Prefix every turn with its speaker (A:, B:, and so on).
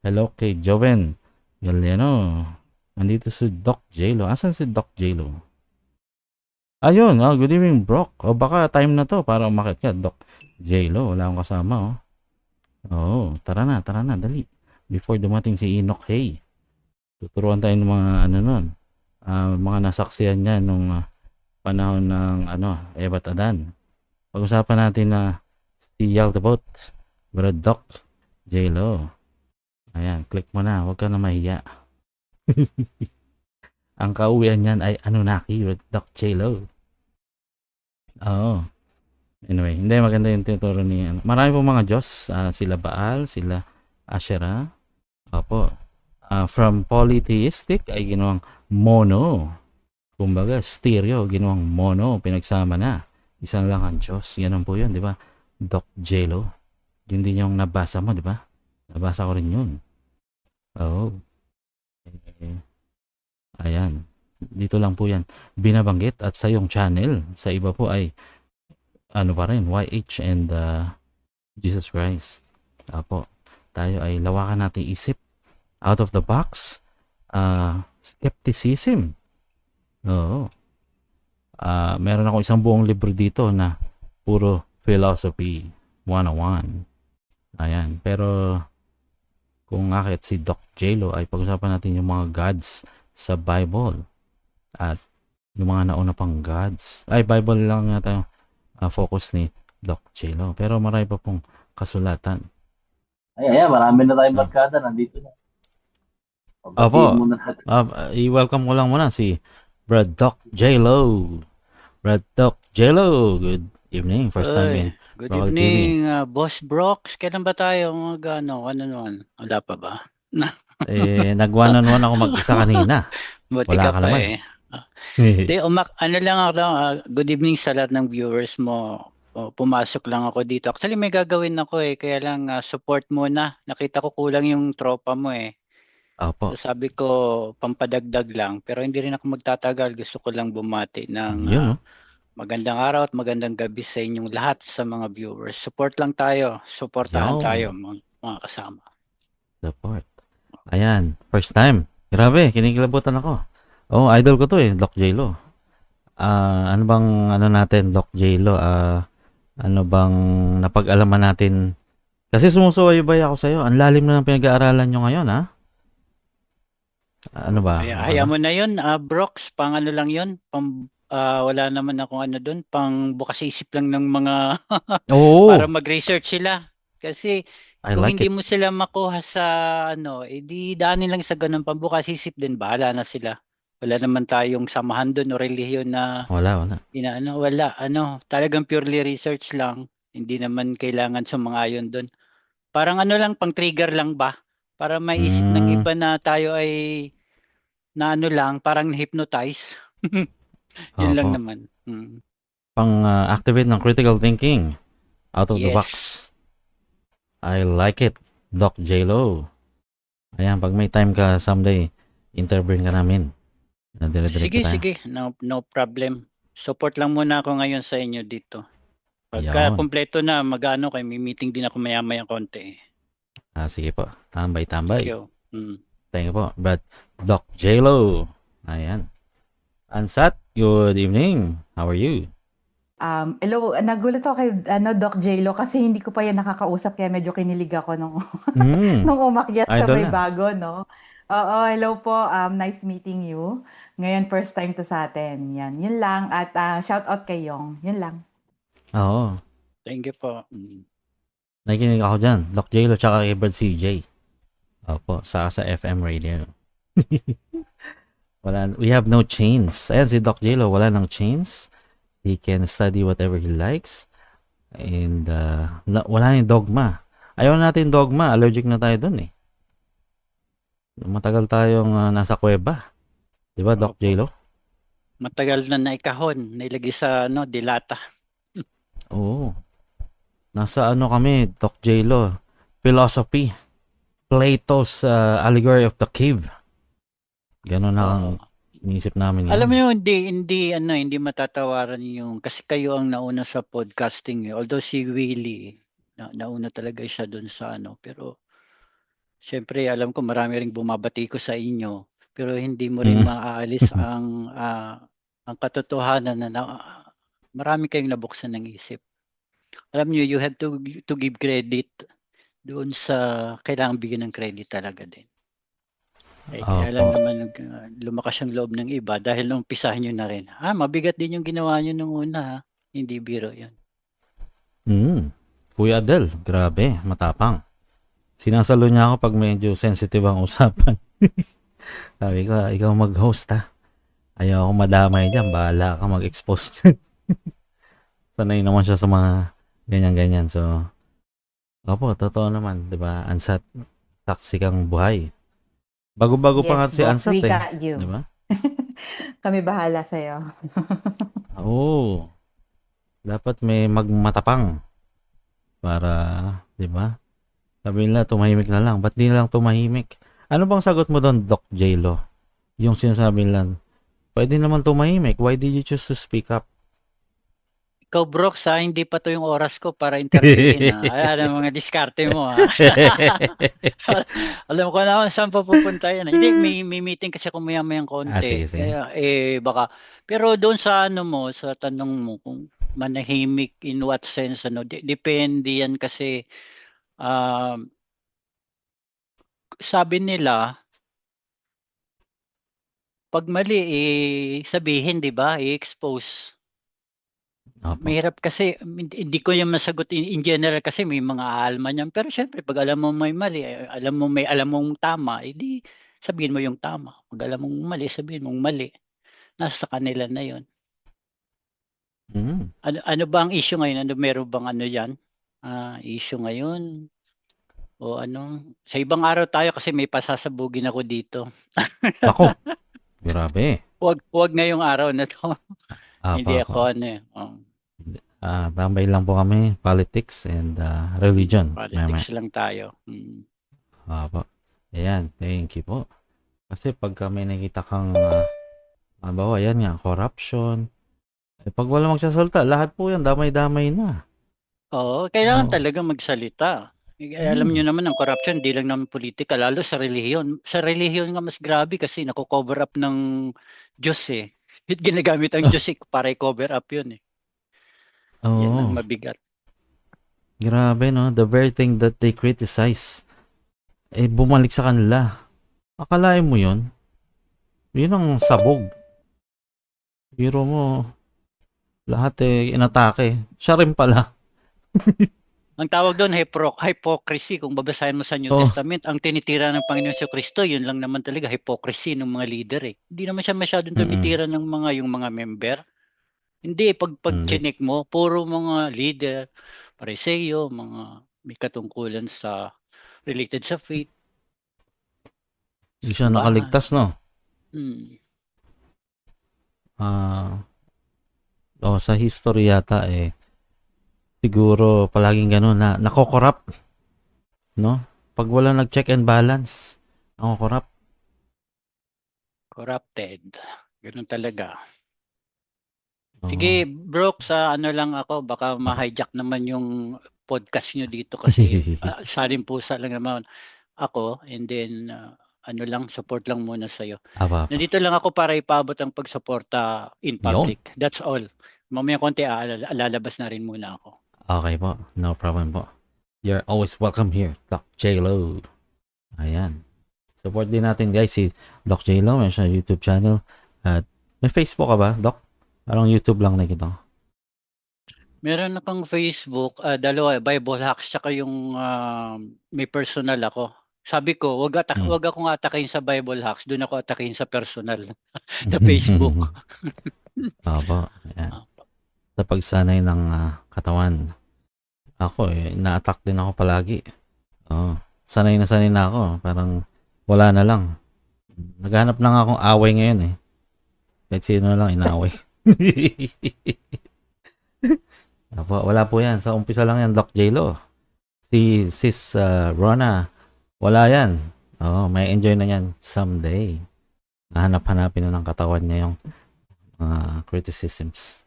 A: Hello kay Joven Galeno. Nandito si Doc J-Lo. Asan si Doc J-Lo? Ayun, good evening, Brock. O baka time na to para umakit ka, Doc J-Lo. Wala akong kasama, oh. Oo, tara na, dali. Before dumating si Enoch Hay. Tuturuan tayo ng mga ano nun. Mga nasaksiyan niya nung panahon ng Ebat Adan. Pag-usapan natin na si Yaltabot. Brad Doc J-Lo. Ayan, click mo na. Huwag ka na mahiya. Ang kauwian niyan ay Anunnaki with Doc J-Lo. Oo. Anyway, hindi maganda yung tinuturo ni marami pong mga Diyos. Sila Baal, sila Asherah. Opo. From polytheistic ay ginawang mono. Kumbaga, stereo, ginawang mono. Pinagsama na. Isa lang ang Diyos. Ganun po yun, di ba? Doc J-Lo. Yun din yung nabasa mo, di ba? Nabasa ko rin yun. Oo. Okay. Ayan. Dito lang po yan binabanggit at sa yung channel. Sa iba po ay ano pa rin, YH and Jesus Christ. Apo, tayo ay lawakan natin isip. Out of the box. Skepticism. Oo. Meron ako isang buong libro dito na puro philosophy 101. Ayan. Pero kung akit si Doc J-Lo ay pag-usapan natin yung mga gods sa Bible. At yung mga nauna pang gods. Ay, Bible lang yata focus ni Doc J-Lo. Pero marami pa pong kasulatan.
B: Ay, marami na tayong
A: Ah,
B: barkada. Nandito na. Pagbatiin
A: Opo,
B: muna natin.
A: i-welcome ko lang muna si Brad Doc J-Lo. Brad Doc J-Lo, good evening. First time in
C: Good
A: Rockall TV.
C: evening, Boss Brooks. Kailan ba tayo ano naman? Wala pa ba?
A: Nag-one-on-one ako mag-isa kanina.
C: Buti
A: Wala
C: ka
A: ka
C: pa
A: naman.
C: eh. Ano lang ako, good evening sa lahat ng viewers mo. Pumasok lang ako dito. Actually, may gagawin ako eh. Kaya lang, support muna. Nakita ko kulang yung tropa mo eh.
A: Opo,
C: So sabi ko, pampadagdag lang. Pero hindi rin ako magtatagal. Gusto ko lang bumati ng
A: yun no.
C: magandang araw at magandang gabi sa inyong lahat sa mga viewers. Support lang tayo. Supportahan tayo
A: Yun,
C: mga kasama.
A: support. Ayan, first time. Grabe, kinikilabutan ako. Oh, idol ko to eh, Doc J-Lo. Ano bang ano natin, Doc J-Lo? Ano bang napag-alaman natin? Kasi sumusubaybay ako sa'yo. Ang lalim na ng pinag-aaralan nyo ngayon, ha? Ano ba? Okay
C: Hayaan
A: ba?
C: mo na yun, Brooks. Pang ano lang yun. Wala naman akong ano dun. Pang bukas isip lang ng mga para
A: Oo,
C: mag-research sila. Kasi
A: I
C: kung
A: like
C: hindi
A: it.
C: mo sila makuha sa di daanin lang sa ganun. Pambukas isip din. Bahala na sila. Wala naman tayong samahan dun o relihiyon na
A: Wala.
C: wala. Talagang purely research lang. Hindi naman kailangan sumang-ayon dun. Parang ano lang, pang trigger lang ba? Para maisip ng
A: Hmm,
C: iba na tayo ay na ano lang, parang hypnotize. Yun lang
A: opo.
C: naman. Mm.
A: Activate ng critical thinking. Out of the
C: Yes.
A: box. I like it. Doc J-Lo. Ayan, pag may time ka someday, interview ka namin. Dire-diretso
C: Sige,
A: tayo.
C: sige. No problem. Support lang muna ako ngayon sa inyo dito. Pagka
A: Yon.
C: kumpleto na, mag-ano kayo, may meeting din ako maya-maya konti.
A: Sige po.
C: Thank
A: Tambay-tambay.
C: you. Mm.
A: Thank you po. Brad Doc J-Lo. Ayan. Ansat, good evening. How are you?
D: Hello, nagulat ako kay Doc J-Lo kasi hindi ko pa yan nakakausap kaya medyo kinilig ako nung,
A: Hmm,
D: nung umakyat sa
A: idol
D: may
A: na.
D: bago, no? Oo, hello po. Nice meeting you. Ngayon, first time to sa atin. Yan, yun lang. At shout out kay Yong. Yun lang.
A: Oo.
C: Thank you po. Mm.
A: Nakikinig ako dyan. Doc J-Lo tsaka kay Brad CJ. Opo, sa FM radio. We have no chains. Ayan si Doc J-Lo, wala nang chains. He can study whatever he likes. And wala nang dogma. Ayaw natin dogma. Allergic na tayo dun eh. Matagal tayong nasa kuweba. Di ba, Doc
C: Opo.
A: J-Lo?
C: Matagal na naikahon, nailagay sa dilata.
A: Oo. Nasa kami, Doc J-Lo. Philosophy. Plato's Allegory of the Cave. Ganon na ang
C: Oo.
A: inisip namin
C: Alam
A: yun.
C: mo yun, hindi matatawaran yung kasi kayo ang nauna sa podcasting eh. Although si Willie nauna talaga siya doon sa pero Siyempre alam ko marami ring bumabati ko sa inyo, pero hindi mo rin
A: Mm.
C: maaalis ang katotohanan na marami kayong nabuksan ng isip. Alam niyo, you have to give credit doon sa kailangang bigyan ng credit talaga din. Kaya lang
A: Opo.
C: naman lumakas ang loob ng iba dahil naumpisahan niyo na rin. Mabigat din yung ginawa niyo nung una, ha. Hindi biro 'yun.
A: Kuya Adel, grabe, matapang. Sinasalo niya ako pag medyo sensitive ang usapan. Sabi ko, ikaw mag-host ha. Ayaw ako madamay dyan. Bahala ka mag-expose dyan. Sanay naman siya sa mga ganyan-ganyan. So, opo, totoo naman. Diba? Ansat, taksi kang buhay. Bago-bago pa nga
D: Yes,
A: si
D: boss,
A: Ansat
D: we
A: eh.
D: got you.
A: Diba?
D: Kami bahala sa'yo.
A: Oo. Dapat may magmatapang. Para, diba? Sabi nila, tumahimik na lang. Ba't di na lang tumahimik? Ano bang sagot mo doon, Doc J-Lo? Yung sinasabi nila, pwede naman tumahimik. Why did you choose to speak up?
C: Ikaw, Brooks, hindi pa to yung oras ko para interviewin. Alam mga diskarte mo. Alam ko na kung saan papupunta yan. Hindi, may meeting kasi ako maya-mayang konti.
A: Sige, sige.
C: Kaya, baka. Pero doon sa sa tanong mo, kung manahimik in what sense, depende yan kasi, sabi nila, pag mali, sabihin, di ba? I-expose.
A: Opo.
C: Mahirap kasi hindi ko yan masagot in general kasi may mga aalma niyan. Pero syempre pag alam mo may mali, alam mong tama, edi sabihin mo yung tama. Pag alam mong mali, sabihin mong mali. Nasa kanila na yon.
A: Mm.
C: Ano ba ang issue ngayon? Meron bang diyan? Issue ngayon o sa ibang araw tayo kasi may pasasabugin ako dito.
A: Ako, grabe.
C: Huwag ngayong araw na 'to. Hindi
A: Apo.
C: ako
A: Tambay lang po kami, politics and religion.
C: politics lang tayo.
A: Apo. Ayan, thank you po. Kasi pag may nakita kang, bawa yan nga, corruption, pag wala magsasalta, lahat po yan, damay-damay na.
C: Oo, kailangan
A: Oo.
C: talagang magsalita. Alam niyo naman ang corruption di lang naman politika, lalo sa relihiyon. Sa relihiyon nga mas grabe kasi nako-cover up ng Diyos eh. Ginagamit ang Diyos para i-cover up yun eh. Yan ang
A: Oo,
C: mabigat.
A: grabe no, the very thing that they criticize, bumalik sa kanila. Akalain mo yun? Yun ang sabog. Biro mo, lahat inatake. Siya rin pala.
C: Ang tawag doon, hypocrisy. Kung babasahin mo sa New
A: Oh.
C: Testament, ang tinitira ng Panginoon sa Kristo, yun lang naman talaga, hypocrisy ng mga leader eh. Hindi naman siya masyadong tumitira ng yung mga member. Hindi, pag chinek mo, puro mga leader, pareseyo, mga may katungkulan sa related sa faith.
A: Hindi siya nakaligtas, no? Sa history yata siguro palaging gano'n na nakokorap, no? Pag wala nag-check and balance, nakokorap.
C: Corrupted. Ganun talaga.
A: Oo.
C: Sige, Brooks, lang ako, baka ma-hijack naman yung podcast nyo dito kasi saling pusa lang naman ako and then support lang muna sa'yo.
A: Apa.
C: Nandito lang ako para ipaabot ang pagsuporta in public. That's all. Mamaya konti lalabas na rin muna ako.
A: Okay po, no problem po. You're always welcome here, Doc J-Lo. Ayan. Support din natin guys si Doc J-Lo, may siya YouTube channel. At may Facebook ka ba, Doc? Parang YouTube lang nakita ko.
C: Meron akong Facebook, dalawa, Bible Hacks, tsaka yung may personal ako. Sabi ko, wag akong atakin sa Bible Hacks, doon ako atakin sa personal na Facebook.
A: Opo, ayan. Sa pagsanay ng katawan. Ako na-attack din ako palagi. Sanay na ako. Parang wala na lang. Naghanap lang akong away ngayon Kahit sino na lang inaaway. Wala po yan. Sa umpisa lang yan, Doc J-Lo. Si Sis Rona, wala yan. May enjoy na yan someday. Hanapin na ng katawan niya yung criticisms.